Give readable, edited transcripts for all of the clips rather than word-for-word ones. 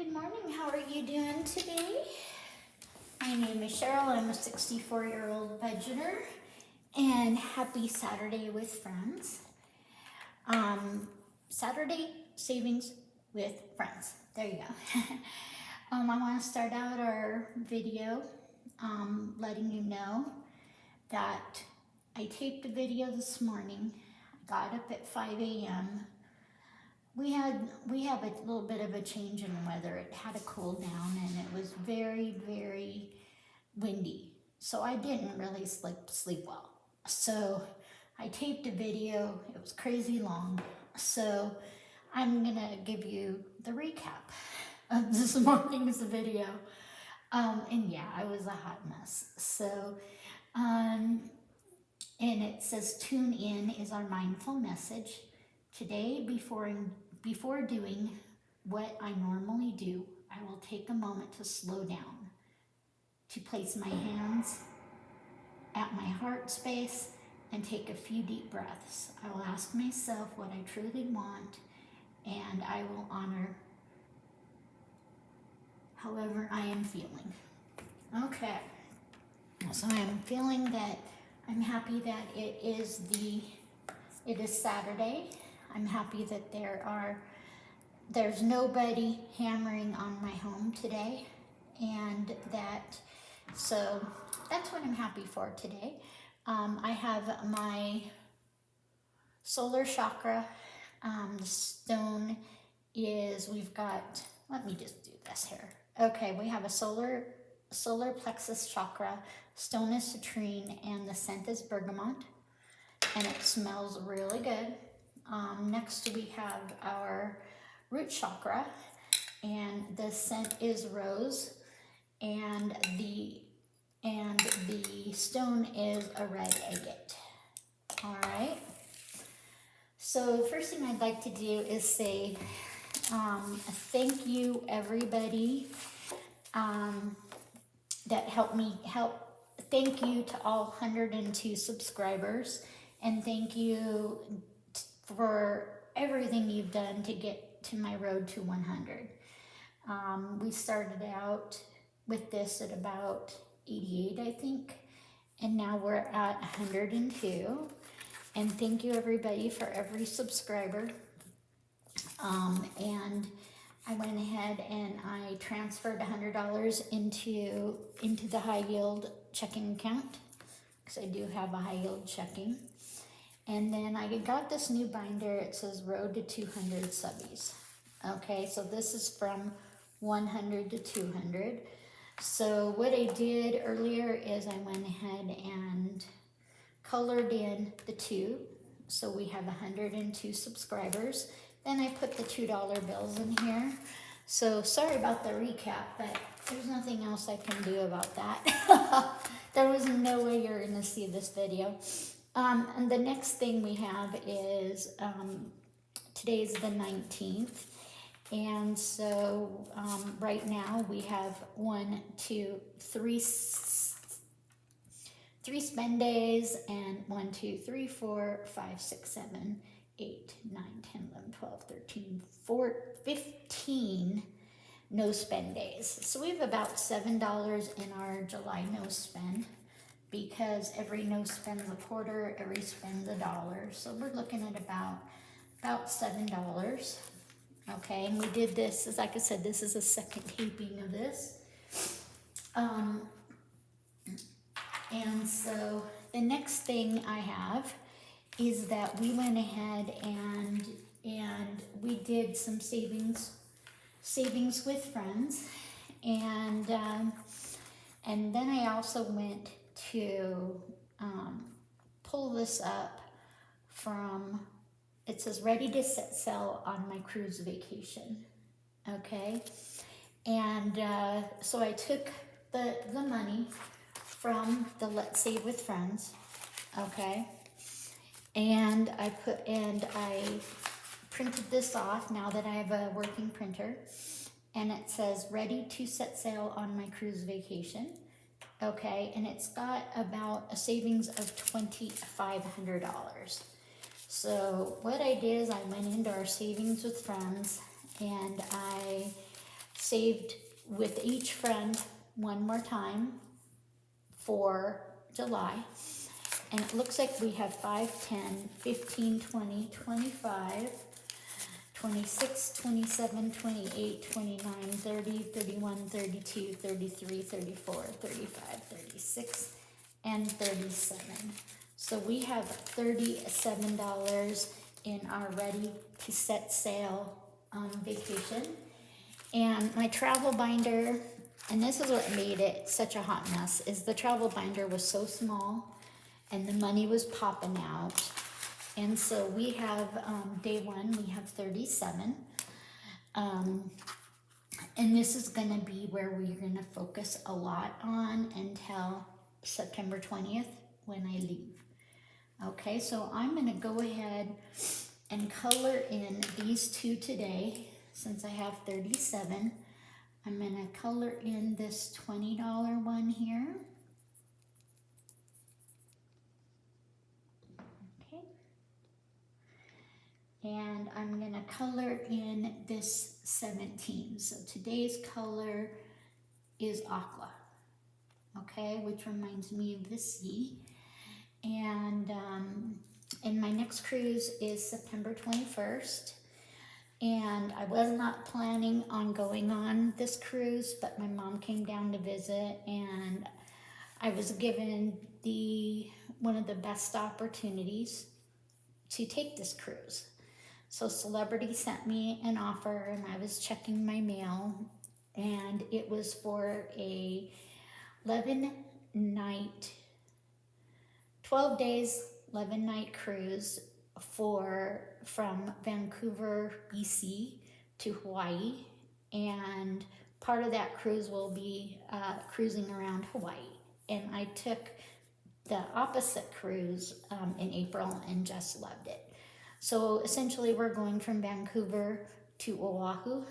Good morning. How are you doing today? My name is Cheryl. I'm a 64-year-old budgeter, and happy Saturday with friends. Saturday savings with friends. There you go. I want to start out our video letting you know that I taped a video this morning. I got up at 5 a.m. We have a little bit of a change in weather. It had a cool down and it was very, very windy. So I didn't really sleep well. So I taped a video. It was crazy long. So I'm gonna give you the recap of this morning's video. And yeah, I was a hot mess. So, and it says tune in is our mindful message. Today, before doing what I normally do, I will take a moment to slow down, to place my hands at my heart space and take a few deep breaths. I will ask myself what I truly want, and I will honor however I am feeling. Okay, so I'm feeling that I'm happy that it is Saturday. I'm happy that there's nobody hammering on my home today, and so that's what I'm happy for today. I have my solar chakra. The stone is, let me just do this here. Okay, we have a solar plexus chakra. Stone is citrine, and the scent is bergamot, and it smells really good. Next we have our root chakra, and the scent is rose, and the stone is a red agate. All right. So the first thing I'd like to do is say thank you everybody that helped me help. Thank you to all 102 subscribers, and thank you for everything you've done to get to my road to 100. We started out with this at about 88, I think, and now we're at 102. And thank you everybody for every subscriber. And I went ahead and I transferred $100 into the high yield checking account, because I do have a high yield checking. And then I got this new binder. It says Road to 200 Subbies. Okay, so this is from 100 to 200. So what I did earlier is I went ahead and colored in the 2. So we have 102 subscribers. Then I put the $2 bills in here. So sorry about the recap, but there's nothing else I can do about that. There was no way you're gonna see this video. And the next thing we have is, today's the 19th. And so right now we have 3 spend days, and 1, 2, 3, 4, 5, 6, 7, 8, 9, 10, 11, 12, 13, 15 no spend days. So we have about $7 in our July no spend, because every no spend's a quarter, every spend's $1. So we're looking at about $7. Okay, and we did this, as like I said, this is a second taping of this. And so the next thing I have is that we went ahead and we did some savings with friends, and then I also went to pull this up from, it says ready to set sail on my cruise vacation. Okay, and so I took the money from the Let's Save with Friends, okay, and I printed this off now that I have a working printer, and it says ready to set sail on my cruise vacation. Okay, and it's got about a savings of $2,500. So what I did is I went into our savings with friends, and I saved with each friend one more time for July. And it looks like we have 5, 10, 15, 20, 25, 26, 27, 28, 29, 30, 31, 32, 33, 34, 35, 36, and 37. So we have $37 in our ready to set sail vacation. And my travel binder, and this is what made it such a hot mess, is the travel binder was so small and the money was popping out. And so we have, day one, we have 37. And this is gonna be where we're gonna focus a lot on until September 20th when I leave. Okay, so I'm gonna go ahead and color in these two today. Since I have 37, I'm gonna color in this $20 one here. Okay. And I'm gonna color in this 17. So today's color is aqua, okay, which reminds me of the sea. And my next cruise is September 21st. And I was not planning on going on this cruise, but my mom came down to visit, and I was given one of the best opportunities to take this cruise. So Celebrity sent me an offer, and I was checking my mail, and it was for a 12 days, 11-night cruise from Vancouver, BC to Hawaii. And part of that cruise will be cruising around Hawaii. And I took the opposite cruise in April and just loved it. So essentially we're going from Vancouver to Oahu,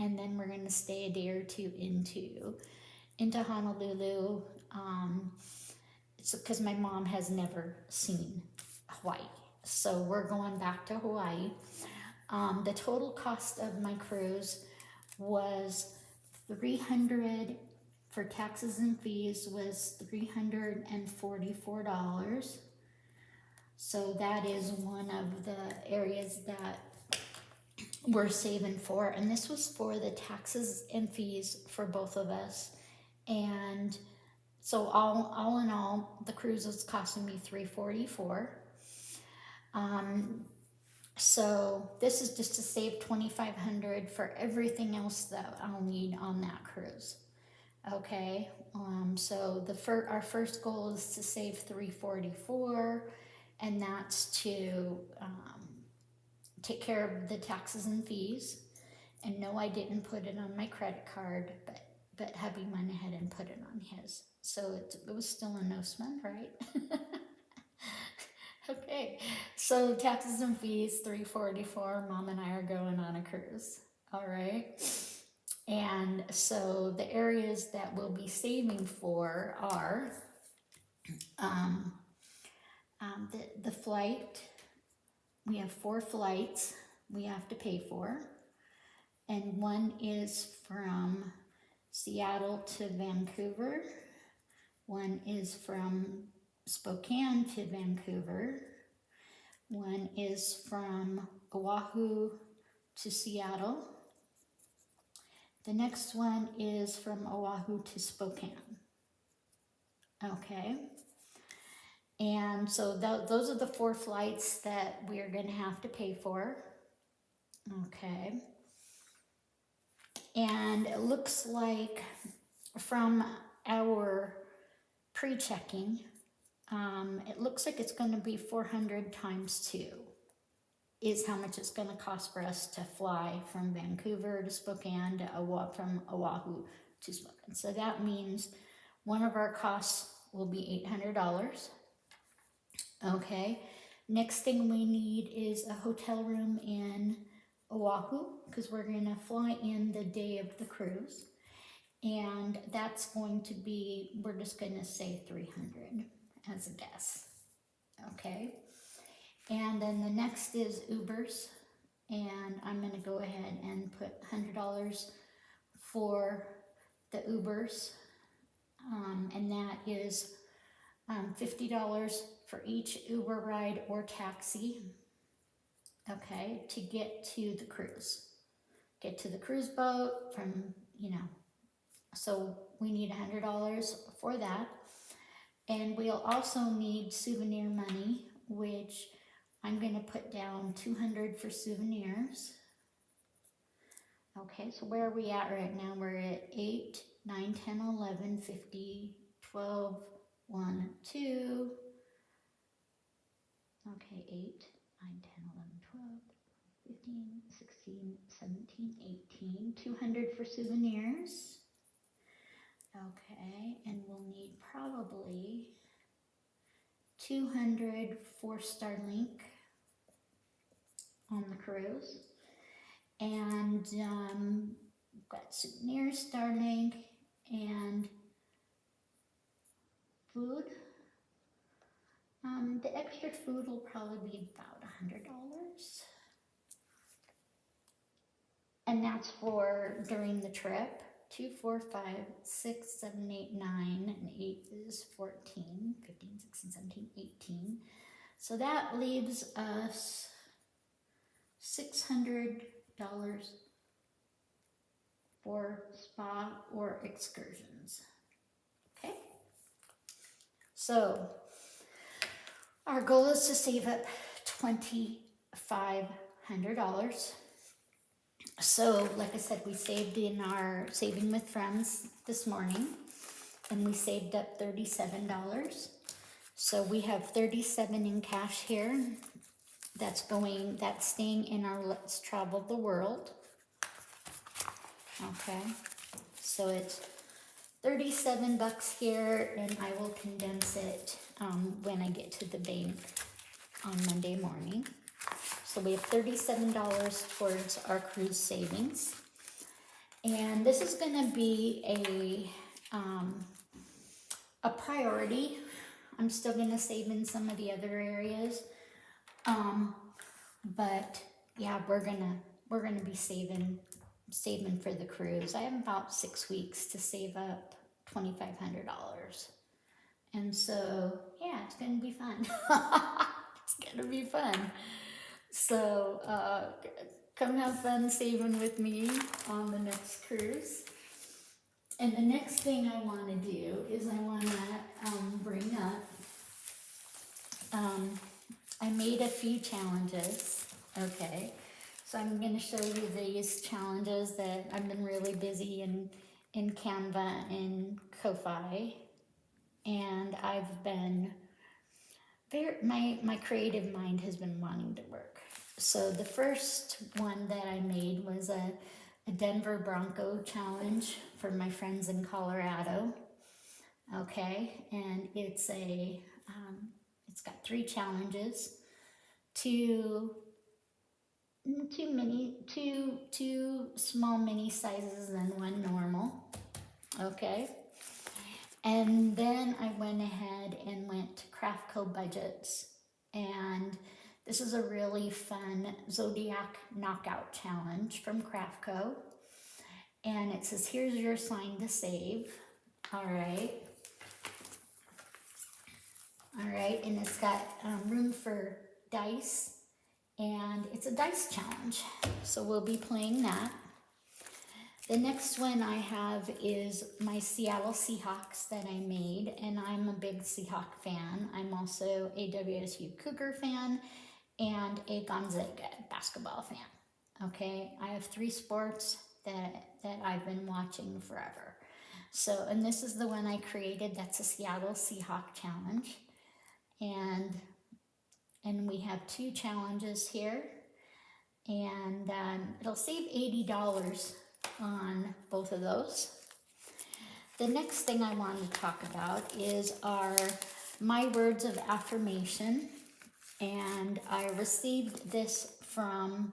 and then we're going to stay a day or two into Honolulu. It's because my mom has never seen Hawaii. So we're going back to Hawaii. The total cost of my cruise was $300 for taxes and fees was $344. So that is one of the areas that we're saving for. And this was for the taxes and fees for both of us. And so all in all, the cruise was costing me $344. So this is just to save $2,500 for everything else that I'll need on that cruise. Okay, so our first goal is to save $344, and that's to take care of the taxes and fees. And no, I didn't put it on my credit card, but hubby went ahead and put it on his. So it was still a no spend, right? Okay, so taxes and fees, $344. Mom and I are going on a cruise. All right. And so the areas that we'll be saving for are the flight. We have 4 flights we have to pay for. And one is from Seattle to Vancouver. One is from Spokane to Vancouver. One is from Oahu to Seattle. The next one is from Oahu to Spokane. Okay. And so those are the 4 flights that we're going to have to pay for. Okay. And it looks like from our pre-checking, it looks like it's going to be 400 times 2 is how much it's going to cost for us to fly from Vancouver to Spokane from Oahu to Spokane. So that means one of our costs will be $800. Okay. Next thing we need is a hotel room in Oahu, because we're going to fly in the day of the cruise. And that's going to be, we're just going to say $300 as a guess. Okay. And then the next is Ubers. And I'm going to go ahead and put $100 for the Ubers, and that is $50 for each Uber ride or taxi, okay, to get to the cruise. Get to the cruise boat from, so we need $100 for that. And we'll also need souvenir money, which I'm going to put down $200 for souvenirs. Okay, so where are we at right now? We're at 8, 9, 10, 11, 50, 12, 1, 2. Okay, 8, 9, 10, 11, 12, 15, 16, 17, 18. 200 for souvenirs. Okay, and we'll need probably 200 for Starlink on the cruise. And got souvenirs, Starlink, and food. The extra food will probably be about $100. And that's for during the trip. 2, 4, 5, 6, 7, 8, 9, and 8 is 14, 15, 16, 17, 18. So that leaves us $600 for spa or excursions. Okay? So our goal is to save up $2,500. So, like I said, we saved in our Saving with Friends this morning, and we saved up $37. So we have $37 in cash here. That's staying in our Let's Travel the World. Okay, so it's $37 here, and I will condense it when I get to the bank on Monday morning. So we have $37 towards our cruise savings. And this is going to be a priority. I'm still going to save in some of the other areas. But yeah, we're gonna be saving for the cruise. I have about 6 weeks to save up $2,500. And so yeah, it's gonna be fun. It's gonna be fun. So come have fun saving with me on the next cruise. And the next thing I want to do is I want to bring up, I made a few challenges, okay? So I'm going to show you these challenges that I've been really busy in Canva and Ko-Fi. And I've been, my creative mind has been wanting to work. So the first one that I made was a Denver Bronco challenge for my friends in Colorado. Okay, and it's got 3 challenges, two small mini sizes and 1 normal. Okay, and then I went ahead and went to Craftco budgets, and this is a really fun Zodiac knockout challenge from Craftco. And it says, here's your sign to save. All right. All right, and it's got room for dice, and it's a dice challenge. So we'll be playing that. The next one I have is my Seattle Seahawks that I made, and I'm a big Seahawk fan. I'm also a WSU Cougar fan and a Gonzaga basketball fan. Okay, I have 3 sports that I've been watching forever. So, and this is the one I created. That's a Seattle Seahawk challenge. And we have 2 challenges here. And it'll save $80 on both of those. The next thing I want to talk about is my words of affirmation. And I received this from,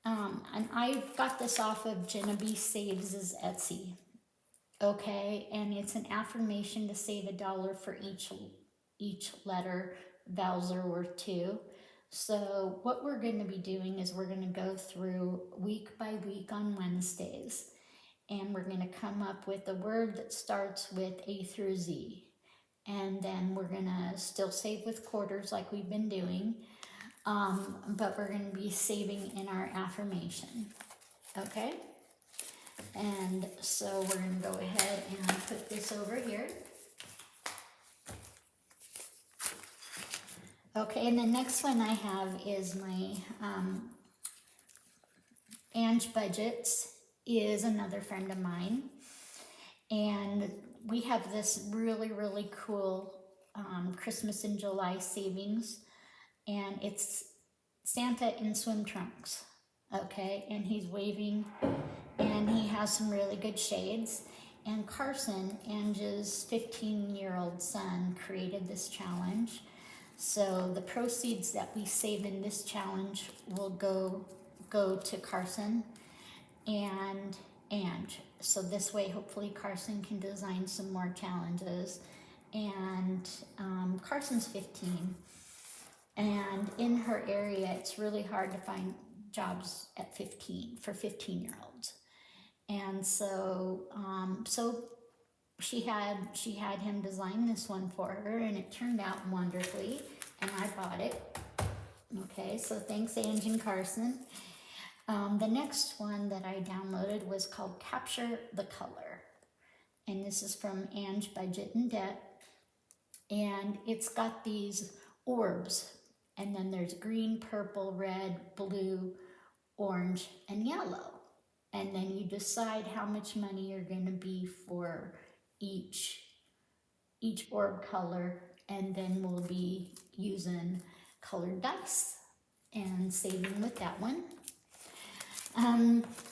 and I got this off of Genevieve Saves' Etsy. Okay, and it's an affirmation to save $1 for each letter. Vowels are worth 2. So what we're going to be doing is we're going to go through week by week on Wednesdays, and we're going to come up with a word that starts with A through Z. And then we're going to still save with quarters like we've been doing, but we're going to be saving in our affirmation. Okay? And so we're going to go ahead and put this over here. Okay, and the next one I have is my Ange Budgets, is another friend of mine. And we have this really, really cool Christmas in July savings. And it's Santa in swim trunks. Okay, and he's waving, and he has some really good shades. And Carson, Ange's 15-year-old son, created this challenge. So the proceeds that we save in this challenge will go to Carson and Ange. So this way, hopefully Carson can design some more challenges. And Carson's 15. And in her area, it's really hard to find jobs at 15 for 15-year-olds. And so, she had him design this one for her, and it turned out wonderfully, and I bought it. Okay, so thanks, Angie and Carson. The next one that I downloaded was called Capture the Color, and this is from Ange Budget and Debt, and it's got these orbs, and then there's green, purple, red, blue, orange, and yellow. And then you decide how much money you're going to be for each orb color, and then we'll be using colored dice and saving with that one.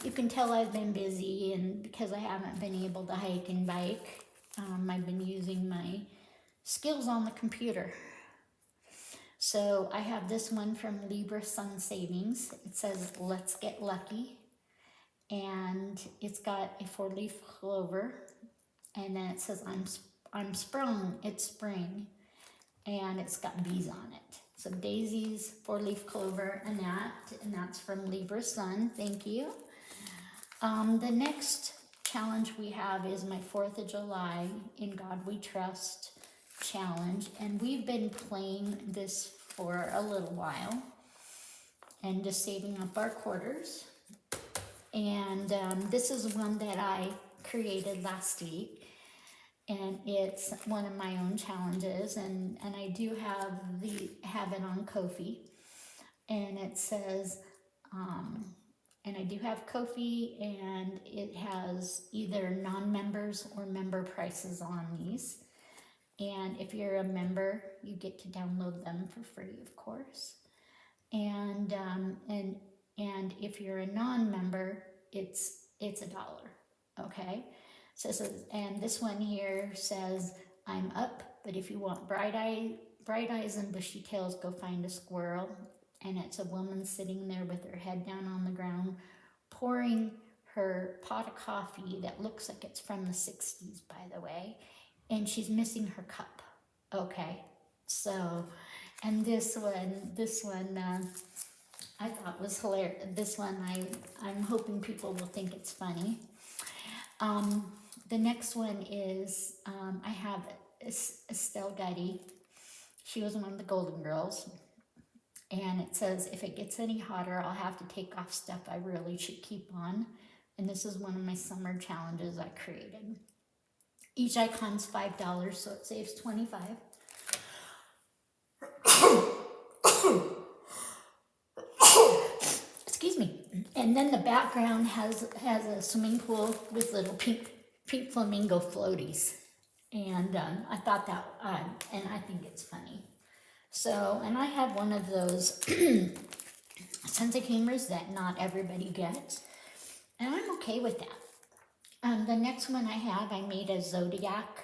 You can tell I've been busy, and because I haven't been able to hike and bike, I've been using my skills on the computer. So I have this one from Libra Sun Savings. It says, "Let's get lucky." And it's got a 4-leaf clover. And then it says, I'm sprung, it's spring. And it's got bees on it. So daisies, 4-leaf clover, and that's from Libra Sun. Thank you. The next challenge we have is my 4th of July In God We Trust challenge. And we've been playing this for a little while and just saving up our quarters. And this is one that I created last week, and it's one of my own challenges, and I do have it on Ko-fi, and it says, and I do have Ko-fi, and it has either non-members or member prices on these. And if you're a member, you get to download them for free, of course. And if you're a non-member, it's $1, okay? So and this one here says, I'm up, but if you want bright eyes and bushy tails, go find a squirrel. And it's a woman sitting there with her head down on the ground, pouring her pot of coffee that looks like it's from the 60s, by the way, and she's missing her cup, okay? So, and this one, I thought was hilarious. This one, I'm hoping people will think it's funny. The next one is, I have Estelle Getty. She was one of the Golden Girls. And it says, if it gets any hotter, I'll have to take off stuff I really should keep on. And this is one of my summer challenges I created. Each icon's $5, so it saves $25. Excuse me. And then the background has a swimming pool with little pink flamingo floaties. And I thought that, and I think it's funny. So, and I have one of those sense of humors that not everybody gets. And I'm okay with that. The next one I made a Zodiac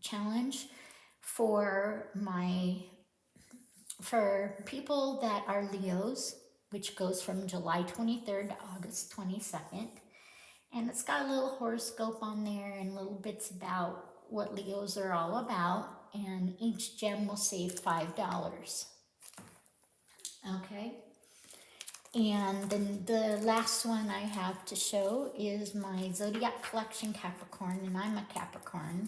challenge for people that are Leos, which goes from July 23rd to August 22nd. And it's got a little horoscope on there and little bits about what Leos are all about. And each gem will save $5. Okay. And then the last one I have to show is my Zodiac Collection Capricorn, and I'm a Capricorn.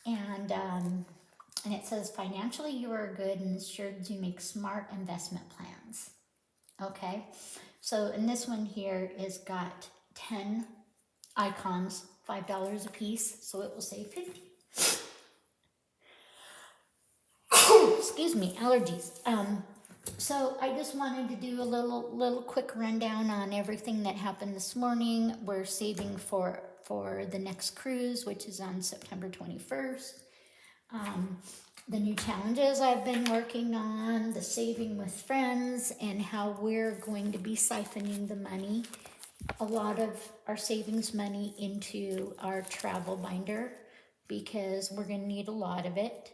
And it says, financially you are good and assured to make smart investment plans. Okay, so in this one here is got 10 icons, $5 a piece, so it will say 50. Excuse me, allergies. So I just wanted to do a little quick rundown on everything that happened this morning. We're saving for the next cruise, which is on September 21st. The new challenges I've been working on, the saving with friends, and how we're going to be siphoning the money, a lot of our savings money, into our travel binder, because we're going to need a lot of it.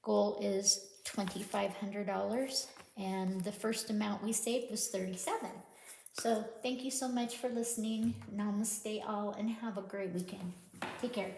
Goal is $2,500, and the first amount we saved was $37. So thank you so much for listening. Namaste all, and have a great weekend. Take care.